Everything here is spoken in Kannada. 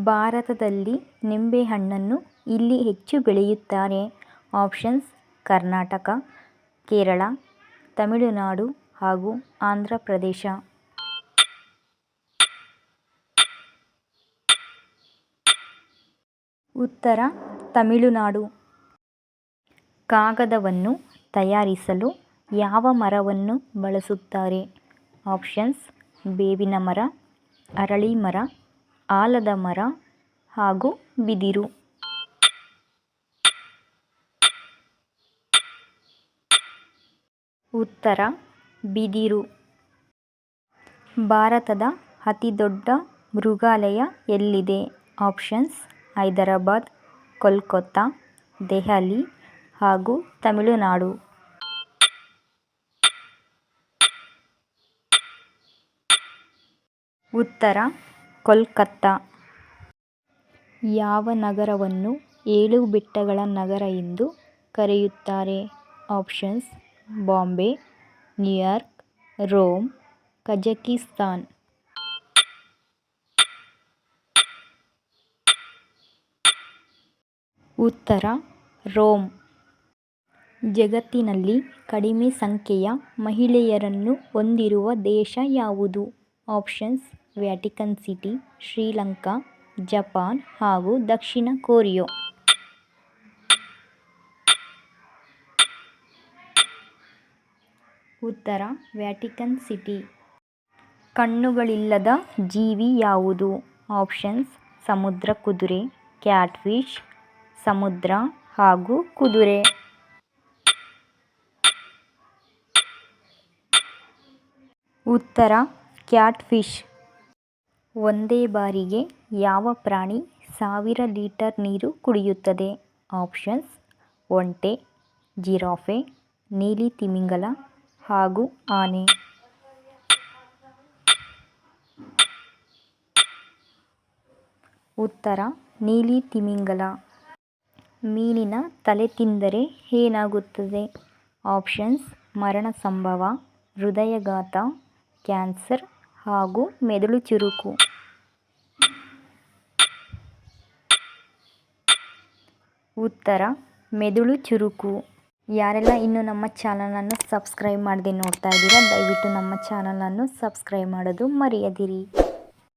ಭಾರತದಲ್ಲಿ ನಿಂಬೆಹಣ್ಣನ್ನು ಎಲ್ಲಿ ಹೆಚ್ಚು ಬೆಳೆಯುತ್ತಾರೆ? ಆಪ್ಷನ್ಸ್: ಕರ್ನಾಟಕ, ಕೇರಳ, ತಮಿಳುನಾಡು ಹಾಗೂ ಆಂಧ್ರ ಪ್ರದೇಶ. ಉತ್ತರ: ತಮಿಳುನಾಡು. ಕಾಗದವನ್ನು ತಯಾರಿಸಲು ಯಾವ ಮರವನ್ನು ಬಳಸುತ್ತಾರೆ? ಆಪ್ಷನ್ಸ್: ಬೇವಿನ ಮರ, ಅರಳಿ ಮರ, ಆಲದ ಮರ ಹಾಗೂ ಬಿದಿರು. ಉತ್ತರ: ಬಿದಿರು. ಭಾರತದ ಅತಿದೊಡ್ಡ ಮೃಗಾಲಯ ಎಲ್ಲಿದೆ? ಆಪ್ಷನ್ಸ್: ಹೈದರಾಬಾದ್, ಕೋಲ್ಕತ್ತಾ, ದೆಹಲಿ ಹಾಗೂ ತಮಿಳುನಾಡು. ಉತ್ತರ: ಕೋಲ್ಕತ್ತಾ. ಯಾವ ನಗರವನ್ನು 7 ಬೆಟ್ಟಗಳ ನಗರ ಎಂದು ಕರೆಯುತ್ತಾರೆ? Options: Bombay, New York, Rome, Kazakhstan. ಉತ್ತರ: ರೋಮ್. ಜಗತ್ತಿನಲ್ಲಿ ಕಡಿಮೆ ಸಂಖ್ಯೆಯ ಮಹಿಳೆಯರನ್ನು ಹೊಂದಿರುವ ದೇಶ ಯಾವುದು? Options: Vatican city, Sri Lanka, Japan ಹಾಗೂ ದಕ್ಷಿಣ ಕೊರಿಯಾ. ಉತ್ತರ: ವ್ಯಾಟಿಕನ್ ಸಿಟಿ. ಕಣ್ಣುಗಳಿಲ್ಲದ ಜೀವಿ ಯಾವುದು? ಆಪ್ಷನ್ಸ್: ಸಮುದ್ರ ಕುದುರೆ, ಕ್ಯಾಟ್ಫಿಶ್, ಸಮುದ್ರ ಹಾಗೂ ಕುದುರೆ. ಉತ್ತರ: ಕ್ಯಾಟ್ಫಿಶ್. ಒಂದೇ ಬಾರಿಗೆ ಯಾವ ಪ್ರಾಣಿ 1000 ಲೀಟರ್ ನೀರು ಕುಡಿಯುತ್ತದೆ? ಆಪ್ಷನ್ಸ್: ಒಂಟೆ, ಜಿರಾಫೆ, ನೀಲಿ ತಿಮಿಂಗಲ ಹಾಗೂ ಆನೆ. ಉತ್ತರ: ನೀಲಿ ತಿಮಿಂಗಲ. ಮೀನಿನ ತಲೆ ತಿಂದರೆ ಏನಾಗುತ್ತದೆ? ಆಪ್ಷನ್ಸ್: ಮರಣ ಸಂಭವ, ಹೃದಯಾಘಾತ, ಕ್ಯಾನ್ಸರ್ ಹಾಗೂ ಮೆದುಳು ಚುರುಕು. ಉತ್ತರ: ಮೆದುಳು ಚುರುಕು. ಯಾರೆಲ್ಲ ಇನ್ನೂ ನಮ್ಮ ಚಾನಲನ್ನು ಸಬ್ಸ್ಕ್ರೈಬ್ ಮಾಡದೆ ನೋಡ್ತಾ ಇದ್ದೀರಾ, ದಯವಿಟ್ಟು ನಮ್ಮ ಚಾನಲನ್ನು ಸಬ್ಸ್ಕ್ರೈಬ್ ಮಾಡೋದು ಮರೆಯದಿರಿ.